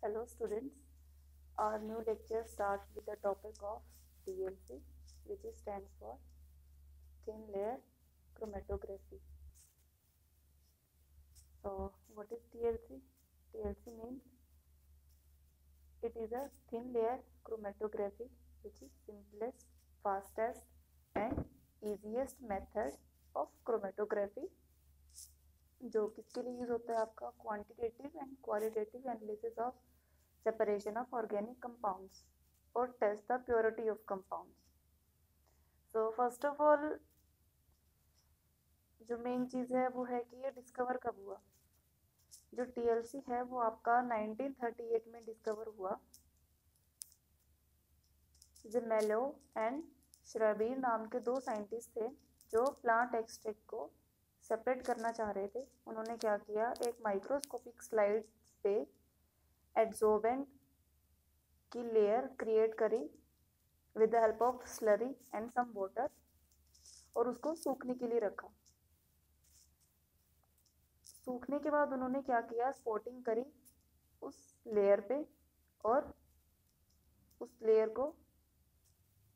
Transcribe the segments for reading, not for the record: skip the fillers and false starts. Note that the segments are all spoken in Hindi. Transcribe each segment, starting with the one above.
Hello students, our new lecture starts with the topic of TLC, which stands for Thin Layer Chromatography. So what is TLC? TLC means it is a thin layer chromatography which is simplest, fastest and easiest method of chromatography जो किसके लिए यूज होता है आपका quantitative and qualitative analysis of separation of organic compounds or test the purity of compounds. So first of all जो मेन चीज है वो है कि ये डिस्कवर कब हुआ. जो TLC है वो आपका 1938 में डिस्कवर हुआ. ज़मेलो एंड श्रेबीर नाम के दो साइंटिस्ट थे जो प्लांट एक्सट्रैक्ट को सेपरेट करना चाह रहे थे. उन्होंने क्या किया, एक माइक्रोस्कोपिक स्लाइड पे एड्सोर्बेंट की लेयर क्रिएट करी with the help of slurry and some water और उसको सूखने के लिए रखा. सूखने के बाद उन्होंने क्या किया, स्पॉटिंग करी उस लेयर पे और उस लेयर को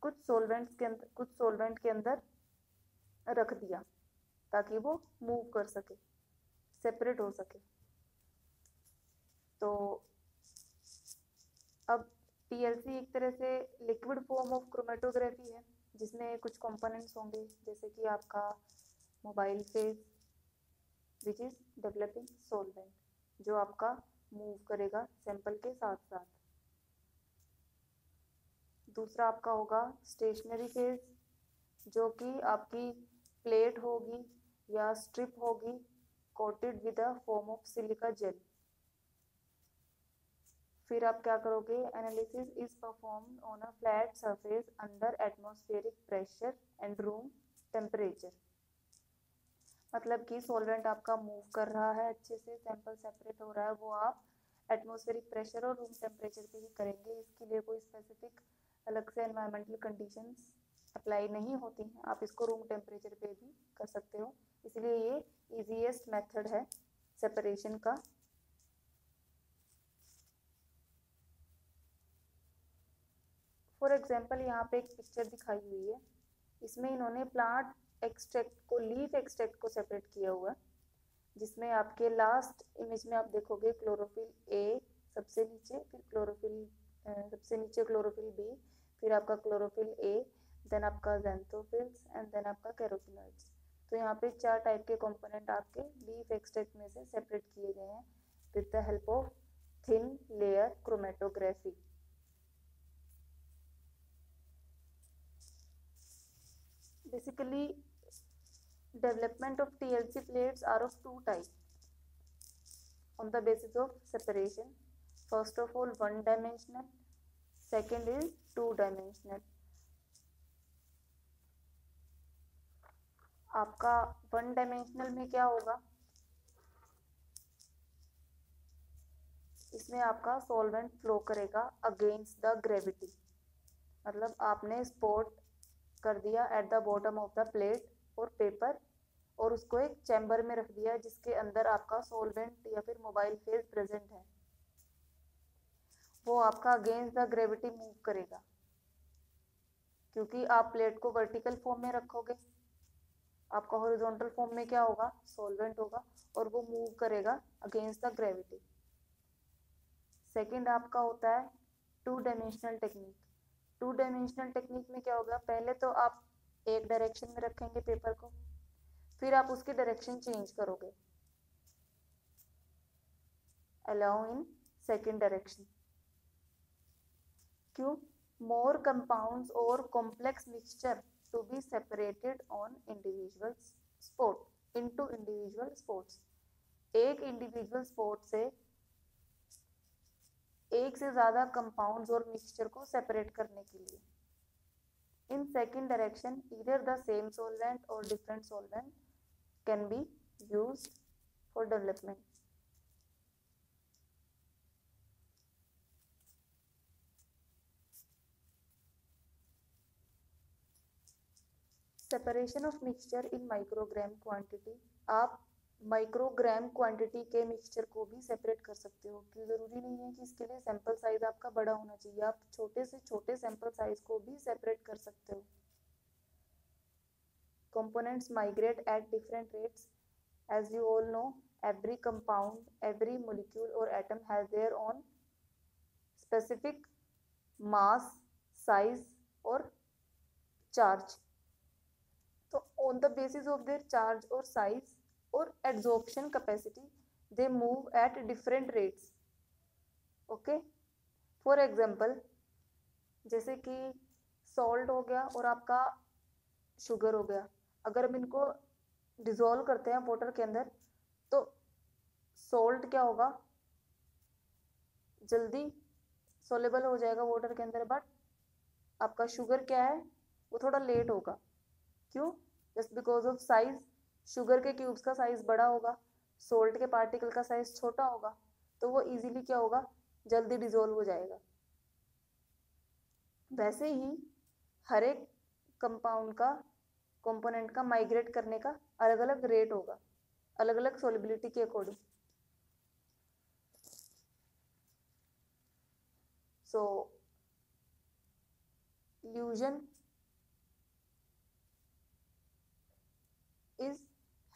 कुछ सॉल्वेंट के अंदर रख दिया ताकि वो मूव कर सके, सेपरेट हो सके. तो अब TLC एक तरह से लिक्विड फॉर्म ऑफ क्रोमेटोग्राफी है जिसमें कुछ कंपोनेंट्स होंगे जैसे कि आपका mobile phase which is developing solvent जो आपका मूव करेगा सैंपल के साथ साथ. दूसरा आपका होगा स्टेशनरी फेज जो कि आपकी प्लेट होगी या स्ट्रिप होगी coated with a form of silica gel. फिर आप क्या करोगे, analysis is performed on a flat surface under atmospheric pressure and room temperature. मतलब कि सॉल्वेंट आपका मूव कर रहा है, अच्छे से सैंपल सेपरेट हो रहा है, वो आप एटमॉस्फेरिक प्रेशर और रूम टेम्परेचर पे ही करेंगे. इसके लिए कोई स्पेसिफिक अलग से एनवायरमेंटल कंडीशंस अप्लाई नहीं होती हैं, आप इसको रूम टेम्परेचर पे भी कर सकते हो. इसलिए ये ईजीएस्ट मेथड है सेपरेशन का. फॉर एग्जाम्पल यहाँ पे एक पिक्चर दिखाई हुई है, इसमें इन्होंने प्लांट एक्सट्रैक्ट को, लीफ एक्सट्रैक्ट को सेपरेट किया हुआ है, जिसमें आपके लास्ट इमेज में आप देखोगे क्लोरोफिल ए सबसे नीचे, फिर क्लोरोफिल सबसे नीचे क्लोरोफिल बी, फिर आपका क्लोरोफिल ए, देन आपका ज़ैंथोफिल्स एंड देन आपका कैरोटिनॉइड्स. तो यहाँ पे 4 टाइप के कंपोनेंट आपके लीफ एक्सट्रैक्ट में से सेपरेट किए गए हैं with the help of thin layer chromatography. Basically, development of TLC plates are of two types on the basis of separation. First of all, one dimensional, second is two dimensional. आपका वन डायमेंशनल में क्या होगा, इसमें आपका सॉल्वेंट फ्लो करेगा अगेंस्ट द ग्रेविटी. मतलब आपने स्पॉट कर दिया at the bottom of the plate और पेपर और उसको एक चैम्बर में रख दिया जिसके अंदर आपका सॉल्वेंट या फिर मोबाइल फेज प्रेजेंट है. वो आपका अगेंस्ट द ग्रेविटी मूव करेगा क्योंकि आप प्लेट को वर्टिकल फॉर्म में रखोगे, आपका हॉरिजॉन्टल फॉर्म में क्या होगा, सॉल्वेंट होगा और वो मूव करेगा अगेंस्ट द ग्रेविटी. सेकेंड आपका होता है two dimensional technique. Two dimensional technique में क्या होगा, पहले तो आप एक डायरेक्शन में रखेंगे पेपर को, फिर आप उसकी डायरेक्शन चेंज करोगे, अलाउ इन सेकेंड डायरेक्शन. क्यों, मोर कंपाउंड्स और complex mixture to be separated on individual spot into individual spots. एक इंडिविजुअल स्पॉट से एक से ज्यादा कंपाउंड्स और मिक्सचर को सेपरेट करने के लिए. In second direction either the same solvent और different solvent can be used for development. Separation of mixture in microgram quantity. आप माइक्रोग्राम क्वांटिटी के मिक्सचर को भी सेपरेट कर सकते हो, कि ज़रूरी नहीं है कि इसके लिए सैंपल साइज आपका बड़ा होना चाहिए, आप छोटे से छोटे सैंपल साइज को भी सेपरेट कर सकते हो। Components migrate at different rates. As you all know, every compound, every molecule or atom has their own specific mass, size or charge. So on the basis of their charge or size or adsorption capacity, they move at different rates. Okay? For example, जैसे कि सॉल्ट हो गया और आपका शुगर हो गया, अगर हम इनको डिजोल्व करते हैं वाटर के अंदर तो सॉल्ट क्या होगा, जल्दी सोलेबल हो जाएगा वाटर के अंदर, बट आपका शुगर क्या है वो थोड़ा लेट होगा। क्यों? Just because of size, sugar के क्यूब्स का साइज बड़ा होगा, सोल्ट के पार्टिकल का साइज छोटा होगा, तो वो इजीली क्या होगा, जल्दी डिजोल्व हो जाएगा। वैसे ही हर एक कंपाउंड का, कंपोनेंट का माइग्रेट करने का अलग अलग रेट होगा, अलग अलग सोलिबिलिटी के according. So illusion is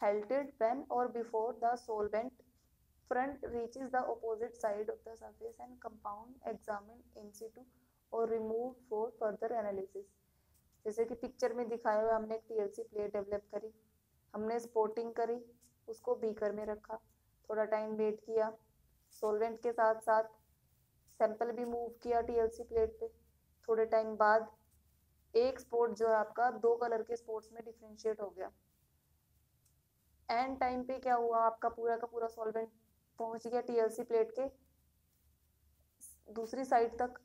halted when or before the solvent front reaches the opposite side of the surface and compound examined in situ or removed for further analysis। जैसे कि पिक्चर में दिखाया हुआ, हमने एक टीएलसी प्लेट डेवलप करी, हमने स्पोर्टिंग करी, उसको बीकर में रखा, थोड़ा टाइम वेट किया, सॉल्वेंट के साथ साथ सैंपल भी मूव किया टीएलसी प्लेट पे, थोड़े टाइम बाद एक स्पॉट जो है आपका दो कलर के स्पॉट्स में डिफ्रेंशिएट हो गया। एंड टाइम पे क्या हुआ, आपका पूरा का पूरा सॉल्वेंट पहुंच गया टीएलसी प्लेट के दूसरी साइड तक,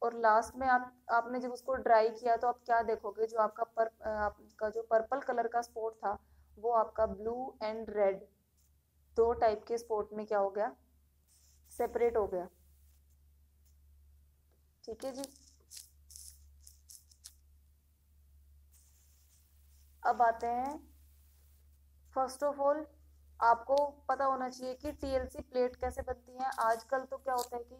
और लास्ट में आपने जब उसको ड्राई किया तो आप क्या देखोगे, जो आपका जो पर्पल कलर का स्पॉट था वो आपका ब्लू एंड रेड दो टाइप के स्पॉट में क्या हो गया, सेपरेट हो गया। ठीक है जी। अब आते हैं, फर्स्ट ऑफ ऑल आपको पता होना चाहिए कि टीएलसी प्लेट कैसे बनती है। आजकल तो क्या होता है कि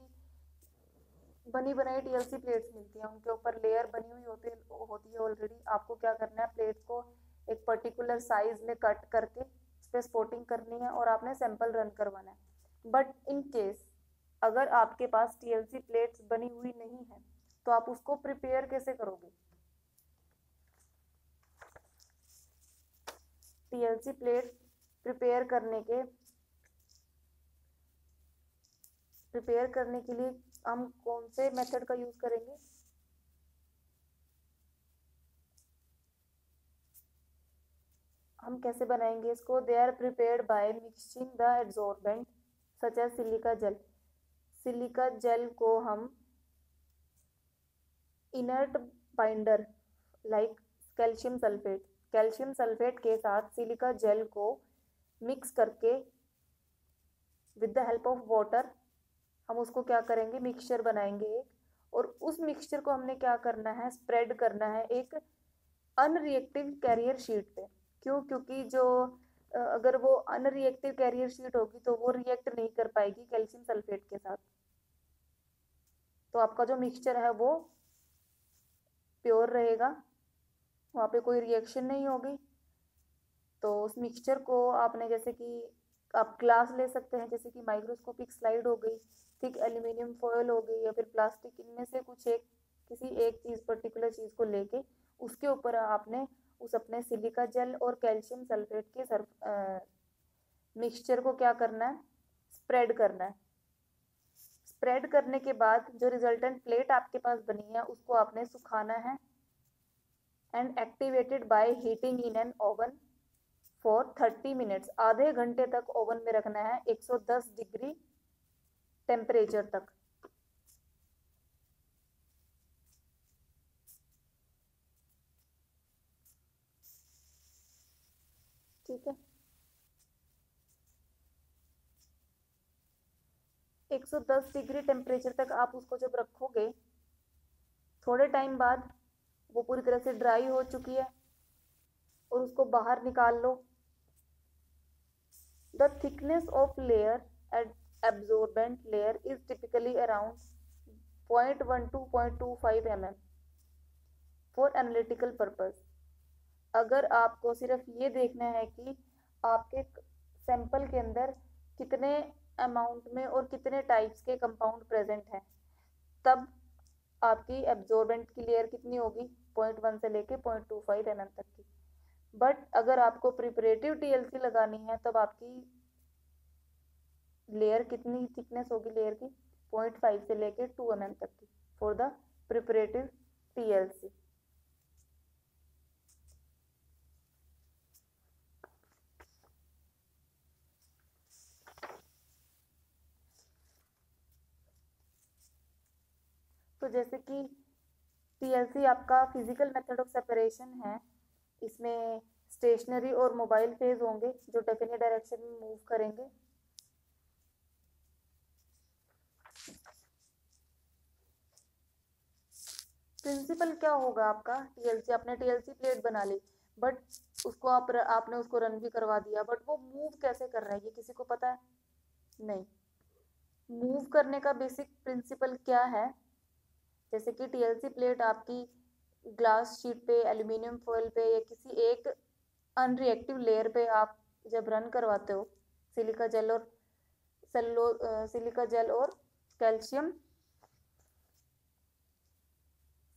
बनी बनाई टीएलसी प्लेट्स मिलती हैं, उनके ऊपर लेयर बनी हुई होती है ऑलरेडी। आपको क्या करना है, प्लेट्स को एक पर्टिकुलर साइज में कट करके उस पर स्पोर्टिंग करनी है और आपने सैंपल रन करवाना है। बट इन केस अगर आपके पास टीएलसी प्लेट्स बनी हुई नहीं है तो आप उसको प्रिपेयर कैसे करोगे। टीएलसी प्लेट प्रिपेयर करने के लिए हम कौन से मेथड का यूज करेंगे, हम कैसे बनाएंगे इसको। They are prepared by mixing the adsorbent such as silica gel. Silica gel को हम inert binder like calcium sulphate के साथ सिलिका जेल को मिक्स करके with the help of water हम उसको क्या करेंगे, मिक्सचर बनाएंगे एक, और उस मिक्सचर को हमने क्या करना है, स्प्रेड करना है एक अनरिएक्टिव कैरियर शीट पे। क्यों? क्योंकि जो अगर वो अनरिएक्टिव कैरियर शीट होगी तो वो रिएक्ट नहीं कर पाएगी कैल्शियम सल्फेट के साथ, तो आपका जो मिक्सचर है वो प्योर रहेगा, वहाँ पे कोई रिएक्शन नहीं होगी। तो उस मिक्सचर को आपने, जैसे कि आप ग्लास ले सकते हैं, जैसे कि माइक्रोस्कोपिक स्लाइड हो गई, थिक एल्यूमिनियम फॉयल हो गई, या फिर प्लास्टिक, इनमें से कुछ एक किसी एक चीज़, पर्टिकुलर चीज़ को लेके उसके ऊपर आपने उस अपने सिलिका जेल और कैल्शियम सल्फेट के मिक्सचर को क्या करना है, स्प्रेड करना है। स्प्रेड करने के बाद जो रिजल्टेंट प्लेट आपके पास बनी है उसको आपने सुखाना है and activated by heating in an oven for 30 minutes. आधे घंटे तक ओवन में रखना है 110 डिग्री टेम्परेचर तक। ठीक है, 110 डिग्री टेम्परेचर तक आप उसको जब रखोगे, थोड़े टाइम बाद वो पूरी तरह से ड्राई हो चुकी है और उसको बाहर निकाल लो। The thickness of layer at absorbent layer is typically around 0.1 to 0.25 mm for analytical purpose. अगर आपको सिर्फ ये देखना है कि आपके सैंपल के अंदर कितने अमाउंट में और कितने टाइप्स के कंपाउंड प्रेजेंट हैं, तब आपकी एब्जॉर्बेंट की लेयर कितनी होगी, 0.1 से लेके 0.25 mm तक की। बट अगर आपको प्रिपरेटिव टीएलसी लगानी है तब आपकी लेयर कितनी थिकनेस होगी, लेयर की 0.5 से लेके 2 mm तक की फॉर द प्रिपरेटिव टीएलसी। तो जैसे कि टीएलसी आपका फिजिकल मेथड ऑफ सेपरेशन है, इसमें स्टेशनरी और मोबाइल फेज होंगे जो डेफिनेट डायरेक्शन में मूव करेंगे। प्रिंसिपल क्या होगा आपका, टीएलसी, आपने टीएलसी प्लेट बना ली बट उसको आपने उसको रन भी करवा दिया, बट वो मूव कैसे कर रहा है ये किसी को पता है? नहीं। मूव करने का बेसिक प्रिंसिपल क्या है, जैसे कि टीएलसी प्लेट आपकी ग्लास शीट पे, एल्यूमिनियम फॉइल पे या किसी एक अनरिएक्टिव लेयर पे आप जब रन करवाते हो सिलिका जेल और कैल्शियम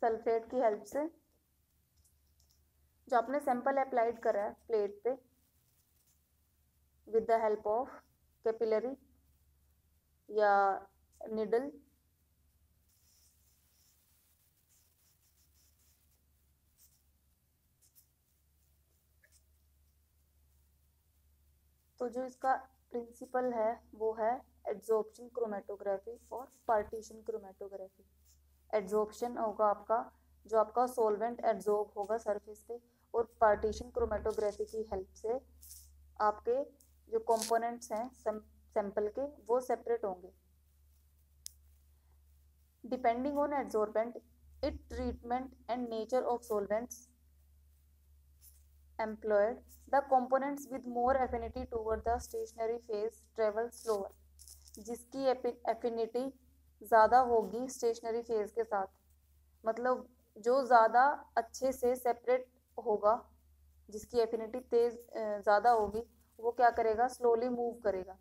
सल्फेट की हेल्प से, जो आपने सैंपल अप्लाइड करा है प्लेट पे with the help of capillary या निडल, तो जो इसका प्रिंसिपल है वो है एड्सॉर्प्शन क्रोमेटोग्राफी और पार्टीशन क्रोमेटोग्राफी। एड्सॉर्प्शन होगा आपका जो आपका सॉल्वेंट एड्सॉर्ब होगा सरफेस पे, और पार्टीशन क्रोमेटोग्राफी की हेल्प से आपके जो कंपोनेंट्स हैं सैंपल के वो सेपरेट होंगे। Depending on adsorbent, it treatment and nature of solvents employed, the components with more affinity toward the stationary phase travel slower, जिसकी एफिनिटी ज़्यादा होगी स्टेशनरी फेज के साथ, मतलब जो ज़्यादा अच्छे से सेपरेट होगा, जिसकी एफिनिटी ज़्यादा होगी, वो क्या करेगा, स्लोली मूव करेगा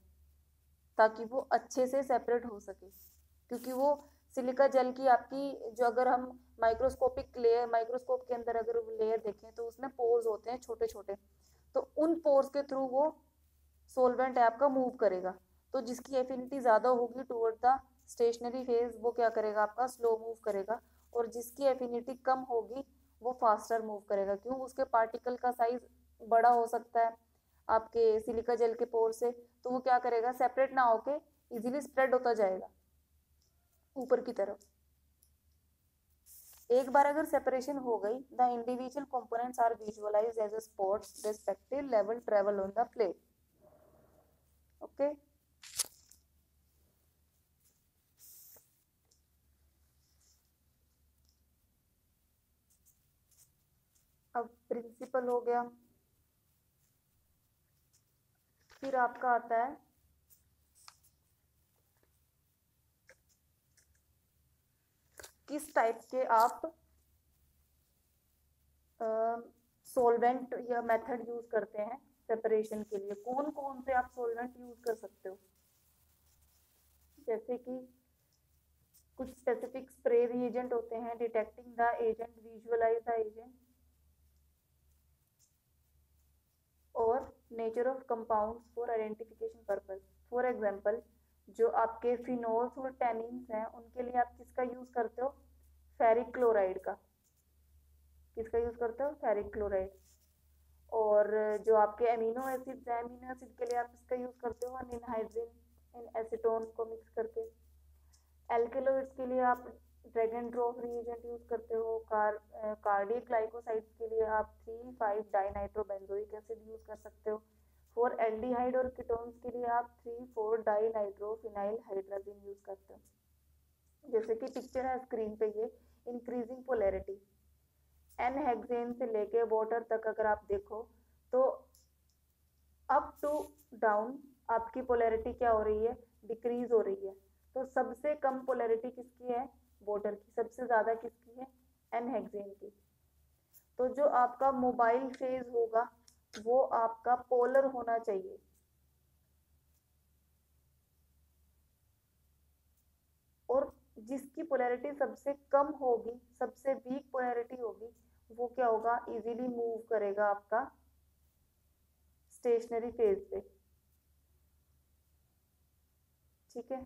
ताकि वो अच्छे से सेपरेट हो सके। क्योंकि वो सिलिका जेल की आपकी जो, अगर हम माइक्रोस्कोप के अंदर अगर लेयर देखें तो उसमें पोर्स होते हैं छोटे छोटे, तो उन पोर्स के थ्रू वो सोलवेंट है आपका मूव करेगा। तो जिसकी एफिनिटी ज़्यादा होगी टुवर्ड द स्टेशनरी फेज वो क्या करेगा, आपका स्लो मूव करेगा, और जिसकी एफिनिटी कम होगी वो फास्टर मूव करेगा। क्यों? उसके पार्टिकल का साइज बड़ा हो सकता है आपके सिलिका जेल के पोर से, तो वो क्या करेगा, सेपरेट ना होके इजीली स्प्रेड होता जाएगा ऊपर की तरफ। एक बार अगर सेपरेशन हो गई, the individual components are visualised as a spots respective level travel on the plate. Okay, अब प्रिंसिपल हो गया, फिर आपका आता है किस टाइप के आप सोलवेंट या मेथड यूज करते हैं सेपरेशन के लिए। कौन कौन से आप सोलवेंट यूज कर सकते हो, जैसे कि कुछ स्पेसिफिक स्प्रे रिएजेंट होते हैं, detecting the agent, visualize the agent, और nature of compounds for identification purpose. For example, जो आपके फिनोल्स और टेनिन्स हैं उनके लिए आप किसका यूज करते हो, फेरिक क्लोराइड का। किसका यूज करते हो, फेरिक क्लोराइड। और जो आपके अमीनो एसिड्स हैं, अमीनो एसिड के लिए आप इसका यूज करते हो अनिहाइड्रिन इन एसीटोन को मिक्स करके। एल्केलॉइड्स के लिए आप ड्रैगन ड्रॉप रिएजेंट यूज करते हो। कार्डियक ग्लाइकोसाइड्स के लिए आप 3,5 डाइनाइट्रोबेंजोइक एसिड यूज कर सकते हो। फॉर एल्डिहाइड और कीटोन्स के लिए आप 3,4 डाइनाइट्रोफिनाइल हाइड्राजिन यूज करते हो। जैसे कि पिक्चर है स्क्रीन पे, ये इंक्रीजिंग पोलैरिटी एन हेक्सेन से लेके वाटर तक अगर आप देखो तो अप टू डाउन आपकी पोलैरिटी क्या हो रही है, डिक्रीज हो रही है। तो सबसे कम पोलैरिटी किसकी है, वाटर की, सबसे ज्यादा किसकी है, एन हेक्सेन की। तो जो आपका मोबाइल फेज होगा वो आपका पोलर होना चाहिए। और जिसकी पोलैरिटी सबसे कम होगी, सबसे वीक पोलैरिटी होगी, वो क्या होगा, इजीली मूव करेगा आपका स्टेशनरी फेज पे। ठीक है,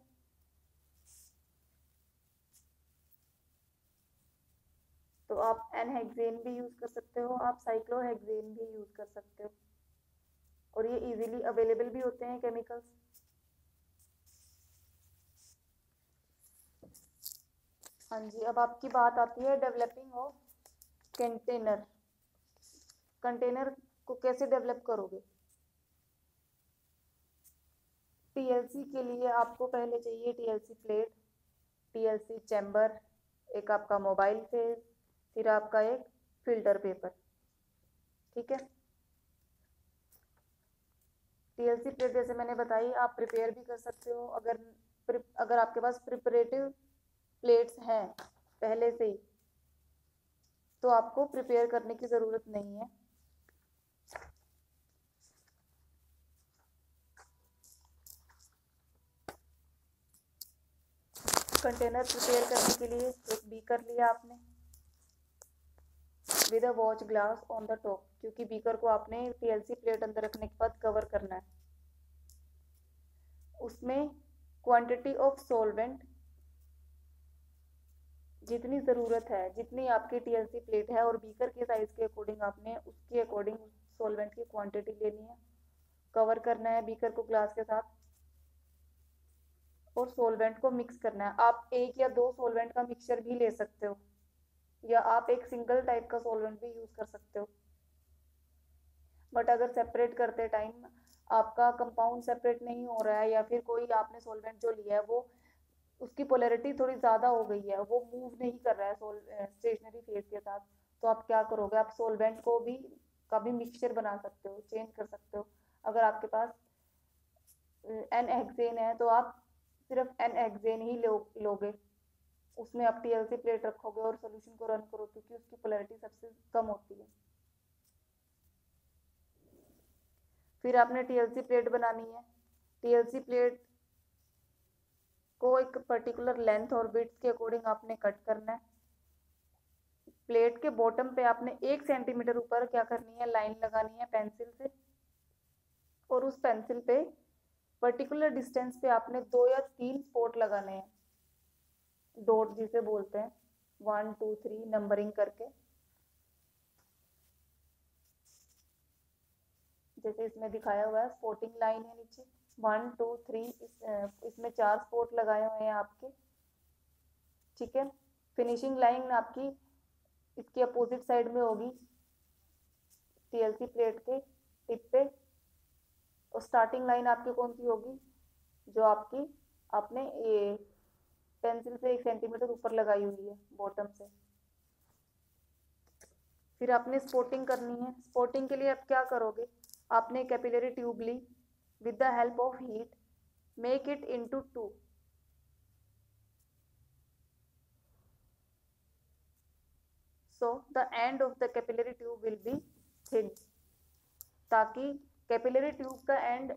तो आप एनहेक्सेन भी यूज कर सकते हो, आप साइक्लोहेक्सेन भी यूज कर सकते हो, और ये इजीली अवेलेबल भी होते हैं केमिकल्स। हाँ जी, अब आपकी बात आती है डेवलपिंग ऑफ कंटेनर। कंटेनर को कैसे डेवलप करोगे। टीएलसी के लिए आपको पहले चाहिए टीएलसी प्लेट, टीएलसी चैम्बर, एक आपका मोबाइल फेस, फिर आपका एक फिल्टर पेपर। ठीक है, टीएलसी प्लेट जैसे मैंने बताई आप प्रिपेयर भी कर सकते हो, अगर आपके पास प्रिपरेटिव प्लेट्स हैं पहले से ही तो आपको प्रिपेयर करने की ज़रूरत नहीं है। कंटेनर प्रिपेयर करने के लिए एक बीकर लिया आपने with a watch glass on the top, क्योंकि बीकर को आपने टीएलसी प्लेट अंदर रखने के बाद कवर करना है। उसमें क्वांटिटी ऑफ सॉल्वेंट जितनी ज़रूरत है, जितनी आपकी टीएलसी प्लेट है और बीकर के साइज़ के अकॉर्डिंग आपने उसके अकॉर्डिंग सॉल्वेंट की क्वांटिटी लेनी है। कवर करना है बीकर को ग्लास के साथ और सॉल्वेंट को मिक्स करना है। आप एक या दो सॉल्वेंट का मिक्सचर भी ले सकते हो, या आप एक सिंगल टाइप का सॉल्वेंट भी यूज़ कर सकते हो। बट अगर सेपरेट करते टाइम आपका कंपाउंड सेपरेट नहीं हो रहा है, या फिर कोई आपने सॉल्वेंट जो लिया है वो उसकी पोलैरिटी थोड़ी ज़्यादा हो गई है, वो मूव नहीं कर रहा है स्टेशनरी फेज के साथ, तो आप क्या करोगे, आप सॉल्वेंट को भी का भी मिक्सचर बना सकते हो, चेंज कर सकते हो। अगर आपके पास एन हेक्सेन है तो आप सिर्फ एन हेक्सेन ही लोगे, उसमें आप टीएलसी प्लेट रखोगे और सोल्यूशन को रन करो, क्योंकि उसकी पोलैरिटी सबसे कम होती है। फिर आपने टीएलसी प्लेट बनानी है। टीएलसी प्लेट को एक पर्टिकुलर लेंथ और विड्थ के अकॉर्डिंग आपने कट करना है। प्लेट के बॉटम पे आपने 1 सेंटीमीटर ऊपर क्या करनी है, लाइन लगानी है पेंसिल से, और उस पेंसिल पे पर्टिकुलर डिस्टेंस पे आपने 2 या 3 स्पॉट लगाने हैं, डॉट जिसे बोलते हैं, 1 2 3 नंबरिंग करके। जैसे इसमें दिखाया हुआ है स्पॉटिंग लाइन है नीचे 1 2 3, इसमें 4 स्पॉट लगाए हुए हैं आपके। ठीक है, फिनिशिंग लाइन आपकी इसकी अपोजिट साइड में होगी टीएलसी प्लेट के टिप पे, और स्टार्टिंग लाइन आपकी कौन सी होगी, जो आपकी आपने ये पेंसिल से 1 सेंटीमीटर ऊपर लगाई हुई है बॉटम से। फिर आपने स्पॉटिंग करनी है। स्पॉटिंग के लिए आप क्या करोगे, आपने कैपिलरी ट्यूब ली, with the help of heat make it into 2, so the end of the capillary tube will be thin, ताकि कैपिलरी ट्यूब का एंड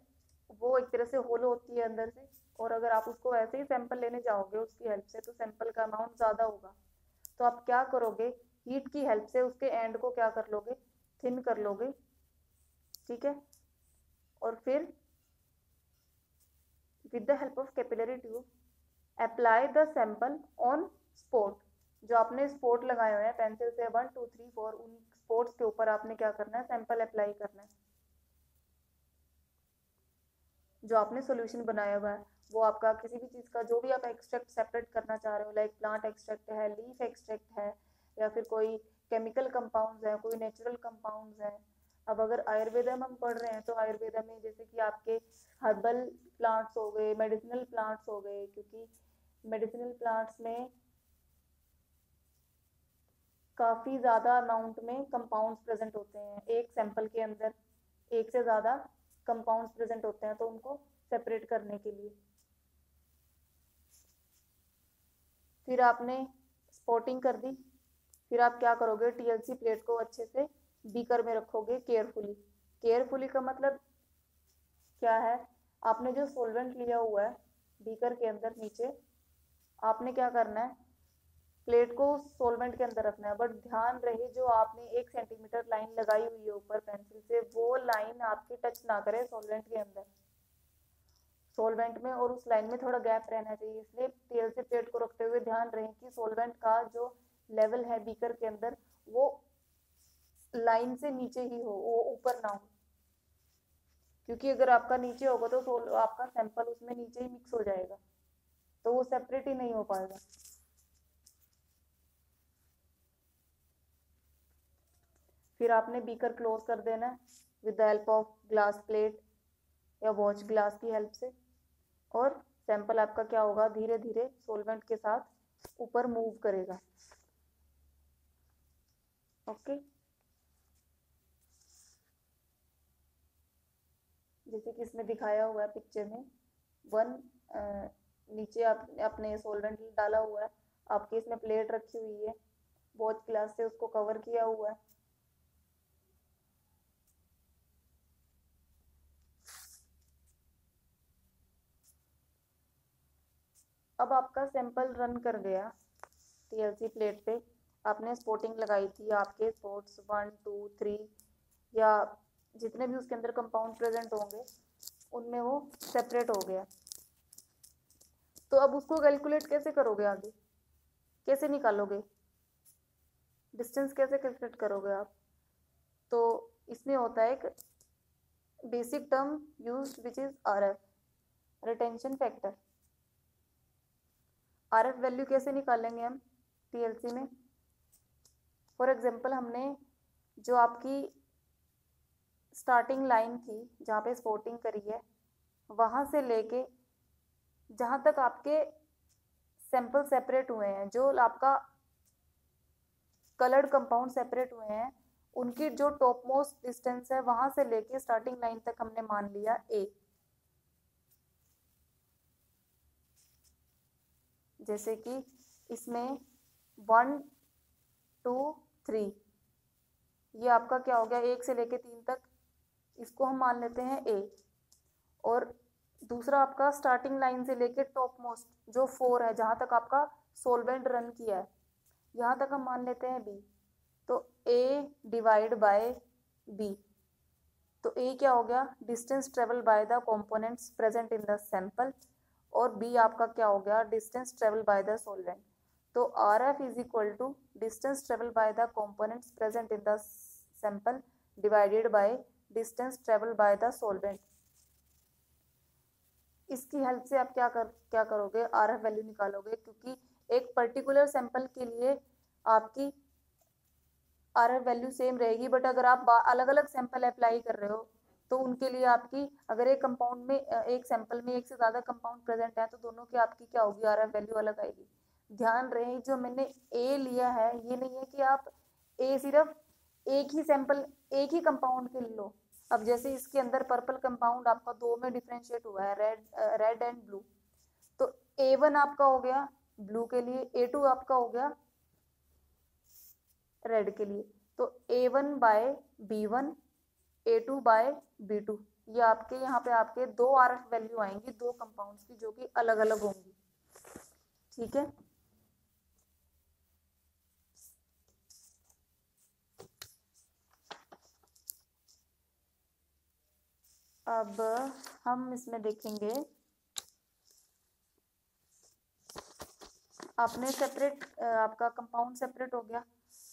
वो एक तरह से होलो होती है अंदर से, और अगर आप उसको ऐसे ही सैंपल लेने जाओगे उसकी हेल्प से तो सैंपल का अमाउंट ज़्यादा होगा। तो आप क्या करोगे, हीट की हेल्प से उसके एंड को क्या कर लोगे, थिन कर लोगे। ठीक है, और फिर with the help of capillary tube apply the sample on spot, जो आपने स्पॉट लगाए हुए हैं पेंसिल से 1 2 3 4, उन स्पॉट्स के ऊपर आपने क्या करना है, सैंपल अप्लाई करना है। जो आपने सॉल्यूशन बनाया हुआ है वो आपका किसी भी चीज़ का जो भी आप एक्सट्रैक्ट सेपरेट करना चाह रहे हो, लाइक प्लांट एक्सट्रैक्ट है, लीफ एक्सट्रैक्ट है, या फिर कोई केमिकल कंपाउंड्स है, कोई नेचुरल कंपाउंड्स है। अब अगर आयुर्वेदा में हम पढ़ रहे हैं तो आयुर्वेदा में जैसे कि आपके हर्बल प्लांट्स हो गए, मेडिसिनल प्लांट्स हो गए, क्योंकि मेडिसिनल प्लांट्स में काफ़ी ज़्यादा अमाउंट में कंपाउंड्स प्रेजेंट होते हैं एक सैंपल के अंदर, एक से ज़्यादा कंपाउंड्स प्रेजेंट होते हैं, तो उनको सेपरेट करने के लिए। फिर आपने स्पॉटिंग कर दी, फिर आप क्या करोगे, टीएलसी प्लेट को अच्छे से बीकर में रखोगे केयरफुली। केयरफुली का मतलब क्या है, आपने जो सोलवेंट लिया हुआ है बीकर के अंदर नीचे, आपने क्या करना है, प्लेट को सोलवेंट के अंदर रखना है, बट ध्यान रहे जो आपने 1 सेंटीमीटर लाइन लगाई हुई है ऊपर पेंसिल से, वो लाइन आपकी टच ना करे सोलवेंट के अंदर, सोलवेंट में, और उस लाइन में थोड़ा गैप रहना चाहिए। इसलिए टीएलसी प्लेट को रखते हुए ध्यान रहे कि सोलवेंट का जो लेवल है बीकर के अंदर वो लाइन से नीचे ही हो, वो ऊपर ना हो, क्योंकि अगर आपका नीचे होगा तो आपका सैंपल उसमें नीचे ही मिक्स हो जाएगा, तो वो सेपरेट ही नहीं हो पाएगा। फिर आपने बीकर क्लोज कर देना है with the help of glass plate या वॉच ग्लास की हेल्प से, और सैंपल आपका क्या होगा, धीरे धीरे सोलवेंट के साथ ऊपर मूव करेगा। ओके, जैसे कि इसमें दिखाया हुआ है पिक्चर में, वन नीचे आपने सोलवेंट डाला हुआ है, आपके इसमें प्लेट रखी हुई है, वॉच ग्लास से उसको कवर किया हुआ है। अब आपका सैंपल रन कर गया टीएलसी प्लेट पे, आपने स्पॉटिंग लगाई थी, आपके स्पॉट्स 1 2 3 या जितने भी उसके अंदर कंपाउंड प्रेजेंट होंगे उनमें वो सेपरेट हो गया। तो अब उसको कैलकुलेट कैसे करोगे, आगे कैसे निकालोगे, डिस्टेंस कैसे कैलकुलेट करोगे आप, तो इसमें होता है एक basic term use which is RF, retention factor. RF value कैसे निकालेंगे हम टीएलसी में, फॉर एग्जांपल हमने जो आपकी स्टार्टिंग लाइन थी जहाँ पे स्पॉटिंग करी है, वहां से लेके जहां तक आपके सैंपल सेपरेट हुए हैं, जो आपका कलर्ड कंपाउंड सेपरेट हुए हैं, उनकी जो टॉप मोस्ट डिस्टेंस है वहां से लेके स्टार्टिंग लाइन तक हमने मान लिया ए। जैसे कि इसमें 1 2 3, ये आपका क्या हो गया, 1 से लेके 3 तक, इसको हम मान लेते हैं ए। और दूसरा आपका स्टार्टिंग लाइन से लेके टॉप मोस्ट जो 4 है, जहां तक आपका सोलवेंट रन किया है, यहाँ तक हम मान लेते हैं बी। तो ए डिवाइड बाय बी, तो ए क्या हो गया, distance travel by the components present in the sample, और बी आपका क्या हो गया, distance travel by the solvent. तो R F is equal to distance travel by the components present in the sample divided by distance travel by the solvent. इसकी हेल्प से आप क्या करोगे, आर एफ वैल्यू निकालोगे, क्योंकि एक पर्टिकुलर सैंपल के लिए आपकी आर एफ वैल्यू सेम रहेगी, बट अगर आप अलग अलग सैंपल अप्लाई कर रहे हो तो उनके लिए आपकी, अगर एक कंपाउंड में एक सैंपल में एक से ज्यादा कंपाउंड प्रेजेंट है तो दोनों की आपकी क्या होगी, आर एफ वैल्यू अलग आएगी। ध्यान रहे जो मैंने ए लिया है, ये नहीं है कि आप ए सिर्फ एक ही सैंपल एक ही कंपाउंड के लो। अब जैसे इसके अंदर पर्पल कंपाउंड आपका 2 में डिफ्रेंशिएट हुआ है, रेड एंड ब्लू, तो A1 आपका हो गया ब्लू के लिए, A2 आपका हो गया रेड के लिए। तो A1 bye B1, A2 bye B2, ये आपके यहाँ पे आपके 2 आरएफ वैल्यू आएंगी 2 कंपाउंड्स की, जो कि अलग अलग होंगी। ठीक है, अब हम इसमें देखेंगे, आपने सेपरेट, आपका कंपाउंड सेपरेट हो गया,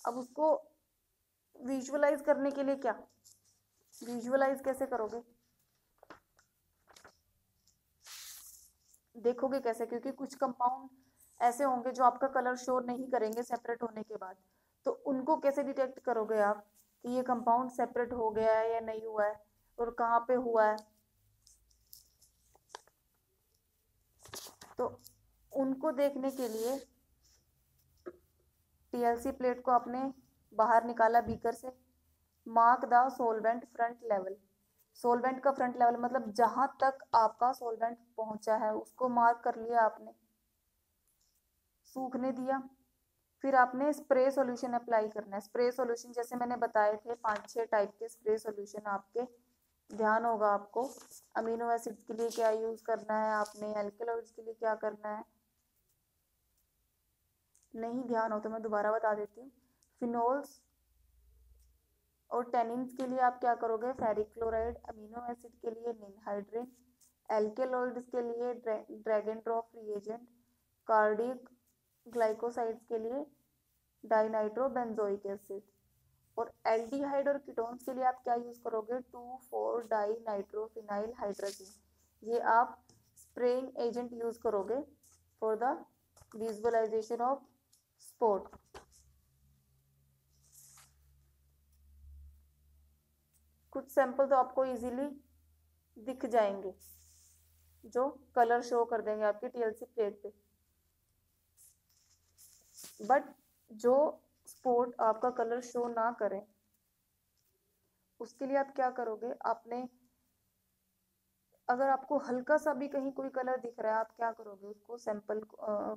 अब उसको विजुअलाइज करने के लिए क्या, विजुअलाइज कैसे करोगे, देखोगे कैसे, क्योंकि कुछ कंपाउंड ऐसे होंगे जो आपका कलर शो नहीं करेंगे सेपरेट होने के बाद, तो उनको कैसे डिटेक्ट करोगे आप कि ये कंपाउंड सेपरेट हो गया है या नहीं हुआ है, और कहाँ पे हुआ है, तो उनको देखने के लिए टीएलसी प्लेट को आपने बाहर निकाला बीकर से, mark the solvent front level. Solvent का फ्रंट लेवल मतलब जहां तक आपका सोलवेंट पहुंचा है उसको मार्क कर लिया आपने, सूखने दिया। फिर आपने स्प्रे सॉल्यूशन अप्लाई करना है। स्प्रे सॉल्यूशन जैसे मैंने बताए थे 5-6 टाइप के स्प्रे सॉल्यूशन आपके ध्यान होगा आपको। अमीनो एसिड्स के लिए क्या यूज करना है आपने, एल्केलॉइड्स के लिए क्या करना है, नहीं ध्यान हो तो मैं दोबारा बता देती हूँ। फिनोल्स और टेनिन्स के लिए आप क्या करोगे, फेरिक क्लोराइड। अमीनो एसिड के लिए निनहाइड्रिन। एल्केलॉइड्स के लिए dragon drop reagent. Cardiac glycosides के लिए डाइनाइट्रोबेंजोइक एसिड। और एल्डिहाइड और कीटोन्स के लिए आप क्या यूज करोगे, 2,4-डाई नाइट्रोफिनाइल हाइड्रोजन। ये आप स्प्रेइंग एजेंट यूज करोगे for the visualisation of sport. कुछ सैंपल तो आपको इजीली दिख जाएंगे जो कलर शो कर देंगे आपकी टीएलसी प्लेट पे, बट जो स्पोर्ट आपका कलर शो ना करे उसके लिए आप क्या करोगे, आपने अगर आपको हल्का सा भी कहीं कोई कलर दिख रहा है आप क्या करोगे, उसको सैंपल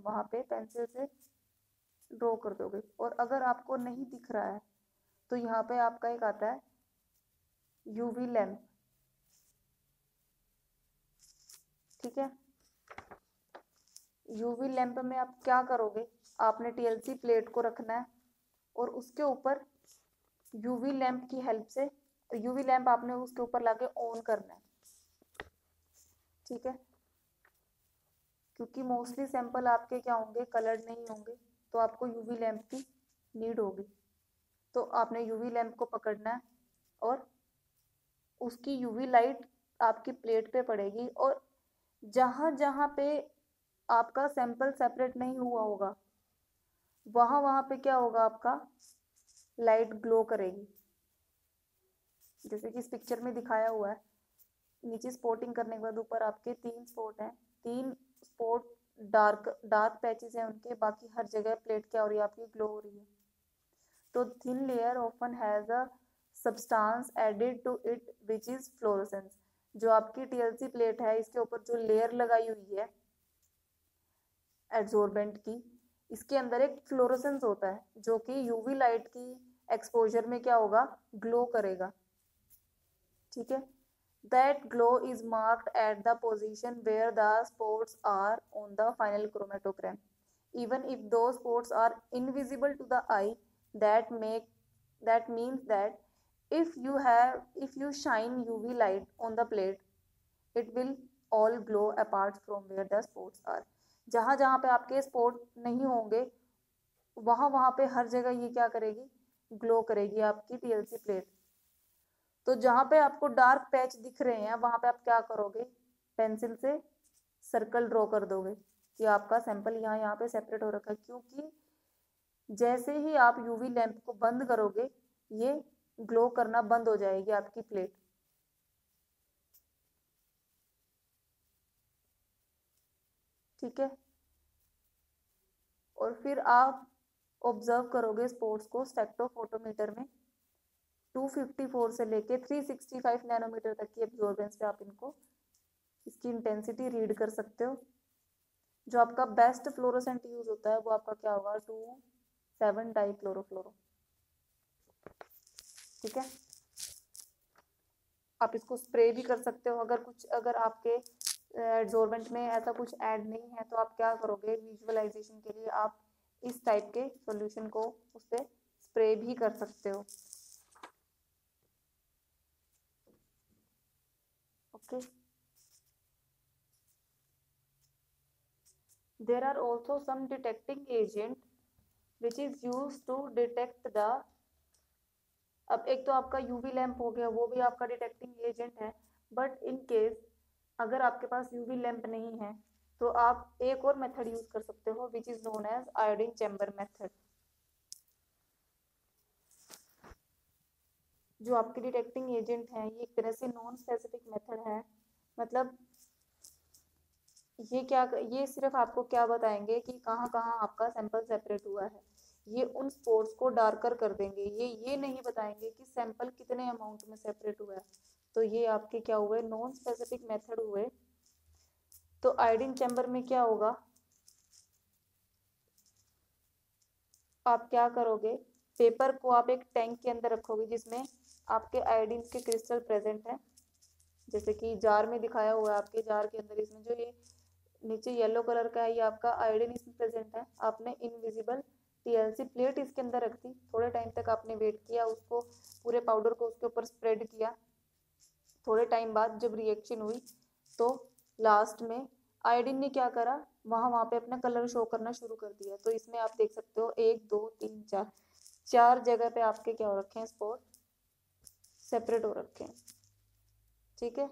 वहां पे पेंसिल से ड्रॉ कर दोगे। और अगर आपको नहीं दिख रहा है तो यहाँ पे आपका एक आता है यूवी लैंप, ठीक है। यूवी लैंप में आप क्या करोगे, आपने टीएलसी प्लेट को रखना है और उसके ऊपर यूवी लैंप की हेल्प से, यूवी लैंप आपने उसके ऊपर लाके ऑन करना है, ठीक है। क्योंकि मोस्टली सैंपल आपके क्या होंगे, कलर्ड नहीं होंगे, तो आपको यूवी लैंप की नीड होगी। तो आपने यूवी लैंप को पकड़ना है और उसकी यूवी लाइट आपकी प्लेट पे पड़ेगी और जहां जहां पे आपका सैंपल सेपरेट नहीं हुआ होगा वहां वहां पे क्या होगा, आपका लाइट ग्लो करेगी। जैसे कि इस पिक्चर में दिखाया हुआ है, नीचे स्पॉटिंग करने के बाद ऊपर आपके 3 स्पॉट हैं, 3 स्पॉट डार्क डार्क पैचेस हैं उनके, बाकी हर जगह प्लेट क्या हो रही है आपकी, ग्लो हो रही है। तो thin layer often has a substance added to it which is fluorescence. जो आपकी टीएलसी प्लेट है इसके ऊपर जो लेयर लगाई हुई है एड्सॉर्बेंट की, इसके अंदर एक फ्लोरोसेंस होता है जो कि यूवी लाइट की एक्सपोजर में क्या होगा, ग्लो करेगा, ठीक है। That glow is marked at the position where the spots are on the final chromatogram. Even if those spots are invisible to the eye, that means that if you shine UV light on the plate, it will all glow apart from where the spots are. जहां जहां पे आपके स्पॉट नहीं होंगे वहां वहां पे हर जगह ये क्या करेगी, ग्लो करेगी आपकी टीएलसी प्लेट। तो जहां पे आपको डार्क पैच दिख रहे हैं वहां पे आप क्या करोगे, पेंसिल से सर्कल ड्रॉ कर दोगे कि आपका सैंपल यहाँ यहाँ पे सेपरेट हो रखा है। क्योंकि जैसे ही आप यूवी लैंप को बंद करोगे ये ग्लो करना बंद हो जाएगी आपकी प्लेट, ठीक है। और फिर आप ऑब्जर्व करोगे स्पॉट्स को स्पेक्ट्रोफोटोमीटर में 254 से लेके 365 नैनोमीटर तक की एब्जॉर्बेंस पे आप इनको इसकी इंटेंसिटी रीड कर सकते हो। जो आपका बेस्ट फ्लोरोसेंट यूज होता है वो आपका क्या होगा, 2,7 डाइक्लोरोफ्लोरो, ठीक है। आप इसको स्प्रे भी कर सकते हो। अगर आपके एब्जॉर्बेंट में ऐसा कुछ ऐड नहीं है तो आप क्या करोगे, विजुअलाइजेशन के लिए आप इस टाइप के सॉल्यूशन को उस पर स्प्रे भी कर सकते हो, okay. There are also some detecting agent which is used to detect the, अब एक तो आपका यूवी लैंप हो गया वो भी आपका डिटेक्टिंग एजेंट है, बट इन केस अगर आपके पास यूवी लैंप नहीं है तो आप एक और मेथड यूज कर सकते हो which is known as iodine chamber method. जो आपके डिटेक्टिंग एजेंट है ये एक तरह से नॉन स्पेसिफिक मेथड है, मतलब ये सिर्फ आपको क्या बताएंगे कि कहाँ कहाँ आपका सैंपल सेपरेट हुआ है, ये उन स्पॉट्स को डार्कर कर देंगे, ये नहीं बताएंगे कि सैंपल कितने अमाउंट में सेपरेट हुआ है। तो ये आपके क्या हुए, नॉन स्पेसिफिक मेथड हुए। तो आयोडीन चैम्बर में क्या होगा, आप क्या करोगे, पेपर को आप एक टैंक के अंदर रखोगे जिसमें आपके आयोडीन के क्रिस्टल प्रेजेंट है, जैसे कि जार में दिखाया हुआ है आपके जार के अंदर। इसमें जो ये नीचे येलो कलर का है ये आपका आयोडीन इसमें प्रेजेंट है। आपने इनविजिबल टीएलसी प्लेट इसके अंदर रख दी, थोड़े टाइम तक आपने वेट किया, उसको पूरे पाउडर को उसके ऊपर स्प्रेड किया। थोड़े टाइम बाद जब रिएक्शन हुई तो लास्ट में आयोडीन ने क्या करा, वहां पे अपना कलर शो करना शुरू कर दिया। तो इसमें आप देख सकते हो 1 2 3 4 4 जगह पे आपके क्या हो रखे हैं, स्पॉट सेपरेट हो रखे हैं। ठीक है,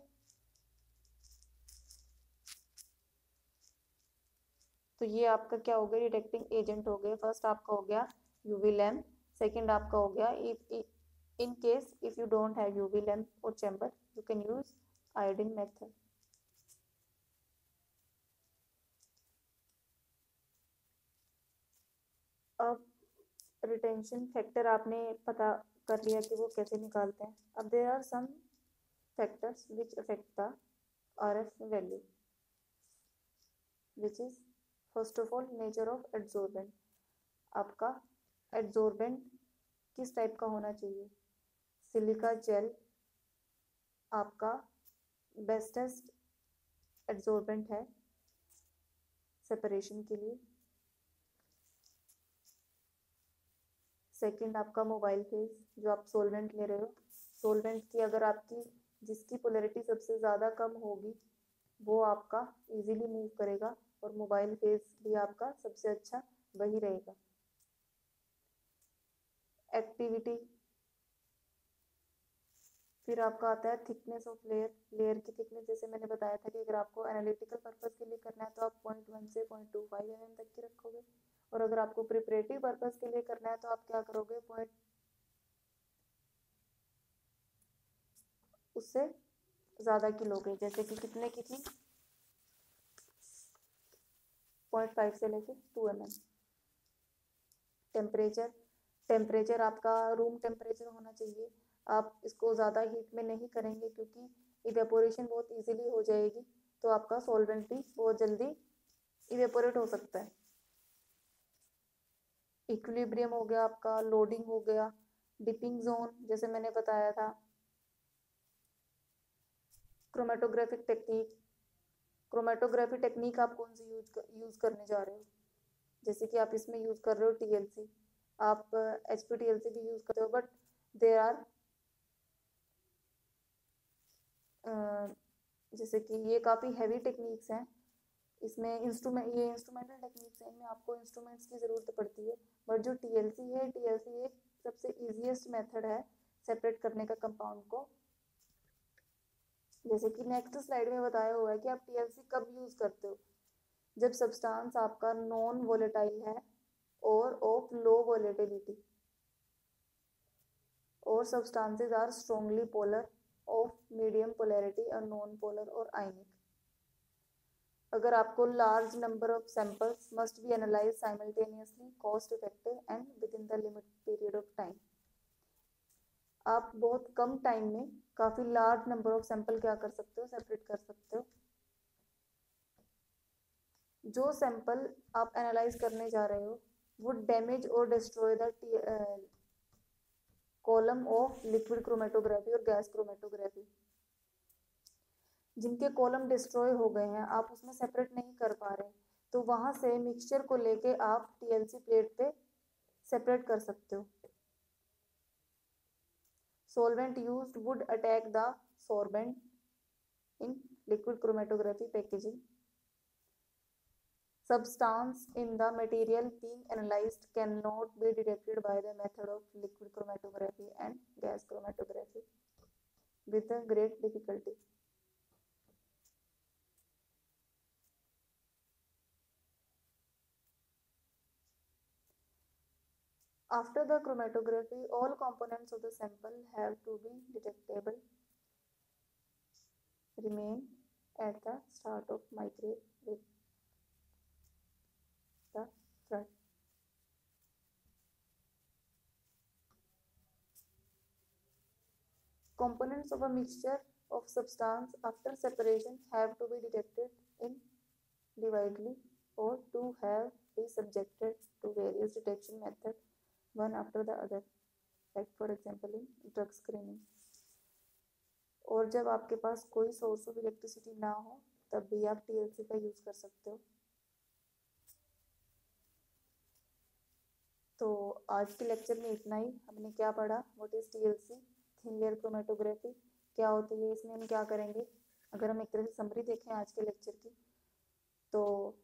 तो ये आपका क्या हो गया, डिटेक्टिंग एजेंट हो गए। फर्स्ट आपका हो गया यूवी लैम्प, सेकंड आपका हो गया in case if you don't have UV lamp और chamber you can use iodine method. अब रिटेंशन फैक्टर आपने पता कर लिया कि वो कैसे निकालते हैं। अब there are some factors which affect the RF value, which is first of all nature of adsorbent. आपका एड्सॉर्बेंट किस टाइप का होना चाहिए, सिलिका जेल आपका बेस्टेस्ट एड्सॉर्बेंट है सेपरेशन के लिए। सेकंड आपका मोबाइल फेज, जो आप सोलवेंट ले रहे हो, सोलवेंट की अगर आपकी जिसकी पोलैरिटी सबसे ज़्यादा कम होगी वो आपका इजीली मूव करेगा, और मोबाइल फेज भी आपका सबसे अच्छा वही रहेगा। एक्टिविटी, फिर आपका आता है थिकनेस ऑफ लेयर, लेयर की थिकनेस। जैसे मैंने बताया था कि अगर आपको एनालिटिकल पर्पस के लिए करना है तो आप 0.1 से 0.25 mm तक की रखोगे, और अगर आपको प्रिपरेटिव पर्पस के लिए करना है तो आप क्या करोगे, उससे ज़्यादा की लोगे, जैसे कि कितने की थी, 0.5 से लेके 2 mm। टेम्परेचर, टेम्परेचर आपका रूम टेम्परेचर होना चाहिए। आप इसको ज़्यादा हीट में नहीं करेंगे क्योंकि इवेपोरेशन बहुत इजीली हो जाएगी, तो आपका सॉल्वेंट भी बहुत जल्दी इवेपोरेट हो सकता है। इक्विलिब्रियम हो गया आपका, लोडिंग हो गया, डिपिंग जोन जैसे मैंने बताया था, क्रोमेटोग्राफिक टेक्निक। क्रोमेटोग्राफी टेक्निक आप कौन सी यूज करने जा रहे हो, जैसे कि आप इसमें यूज कर रहे हो टीएलसी, आप एचपीटीएलसी भी यूज करते हो, बट देर आर जैसे कि ये काफ़ी हैवी टेक्निक्स हैं, इसमें ये इंस्ट्रूमेंटल टेक्निक्स हैं, इनमें आपको इंस्ट्रूमेंट्स की ज़रूरत पड़ती है। बट जो टीएलसी है, टीएलसी एक सबसे ईजीएस्ट मेथड है सेपरेट करने का कंपाउंड को। जैसे कि नेक्स्ट स्लाइड में बताया हुआ है कि आप टीएलसी कब यूज़ करते हो, जब सब्सटेंस आपका नॉन वोलेटाइल है और ऑफ लो वोलेटिलिटी, और substances are strongly polar, of medium polarity और नॉन पोलर और आयनिक। अगर आपको large number of samples must be analyse simultaneously, cost effective and within the limit period of time. आप बहुत कम टाइम में काफ़ी लार्ज नंबर ऑफ सैंपल क्या कर सकते हो, सेपरेट कर सकते हो। जो सैंपल आप एनालाइज करने जा रहे हो वो डैमेज और destroy the column of liquid chromatography और गैस क्रोमेटोग्राफी। जिनके कॉलम डिस्ट्रॉय हो गए हैं, आप उसमें सेपरेट नहीं कर पा रहे, तो वहां से मिक्सचर को लेके आप टीएलसी प्लेट पे सेपरेट कर सकते हो। solvent used would attack the sorbent in liquid chromatography packaging. Substance in the material being analyzed cannot be detected by the method of liquid chromatography and gas chromatography with a great difficulty. After the chromatography, all components of the sample have to be detectable. Remain at the start of microwave with the front. Components of a mixture of substance after separation have to be detected individually or to have be subjected to various detection methods one after the other, like for example in drug screening. और जब आपके पास कोई सोर्स ऑफ इलेक्ट्रिसिटी ना हो तब भी आप टीएलसी का यूज़ कर सकते हो। तो आज के लेक्चर में इतना ही। हमने क्या पढ़ा, what is TLC, thin layer chromatography क्या होती है, इसमें हम क्या करेंगे। अगर हम एक तरह से समरी देखें आज के लेक्चर की, तो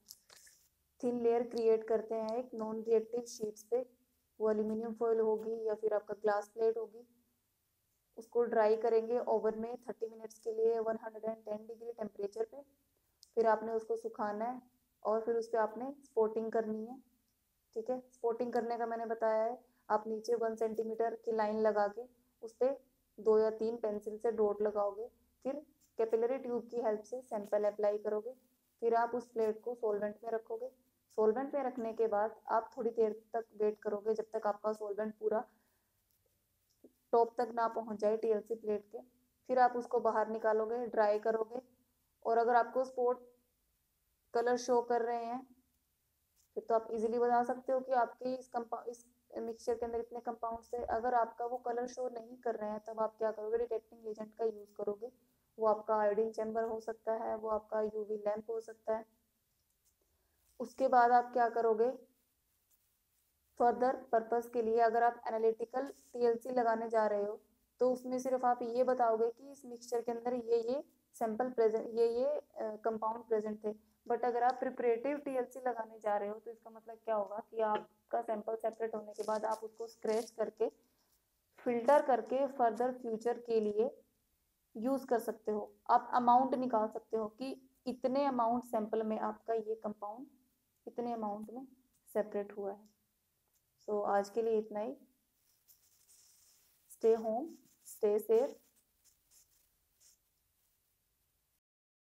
थिन लेयर क्रिएट करते हैं एक नॉन रिएक्टिव शीट्स पे, वो एल्यूमिनियम फॉयल होगी या फिर आपका ग्लास प्लेट होगी। उसको ड्राई करेंगे ओवन में 30 मिनट्स के लिए 110 डिग्री टेम्परेचर पे। फिर आपने उसको सुखाना है और फिर उस पर आपने स्पॉटिंग करनी है। ठीक है, स्पॉटिंग करने का मैंने बताया है, आप नीचे 1 सेंटीमीटर की लाइन लगा के उस पर 2 या 3 पेंसिल से डॉट लगाओगे। फिर कैपिलरी ट्यूब की हेल्प से सैंपल अप्लाई करोगे। फिर आप उस प्लेट को सोलवेंट में रखोगे। सोलवेंट में रखने के बाद आप थोड़ी देर तक वेट करोगे जब तक आपका सोलवेंट पूरा टॉप तक ना पहुंच जाए टीएलसी प्लेट के। फिर आप उसको बाहर निकालोगे, ड्राई करोगे, और अगर आपको स्पॉट कलर शो कर रहे हैं फिर तो आप इजीली बता सकते हो कि आपके इस मिक्सचर के अंदर इतने कंपाउंड्स है। अगर आपका वो कलर शो नहीं कर रहे हैं तब आप क्या करोगे, डिटेक्टिंग एजेंट का यूज करोगे। वो आपका आयोडीन चैम्बर हो सकता है, वो आपका यूवी लैंप हो सकता है। उसके बाद आप क्या करोगे, फर्दर पर्पस के लिए अगर आप एनालिटिकल टीएलसी लगाने जा रहे हो तो उसमें सिर्फ आप ये बताओगे कि इस मिक्सचर के अंदर ये सैंपल प्रेजेंट, ये कंपाउंड प्रेजेंट थे। बट अगर आप प्रिपरेटिव टीएलसी लगाने जा रहे हो तो इसका मतलब क्या होगा कि आपका सैंपल सेपरेट होने के बाद आप उसको स्क्रैच करके फिल्टर करके फर्दर फ्यूचर के लिए यूज कर सकते हो। आप अमाउंट निकाल सकते हो कि इतने अमाउंट सैंपल में आपका ये कंपाउंड इतने अमाउंट में सेपरेट हुआ है। सो आज के लिए इतना ही। Stay home, stay safe.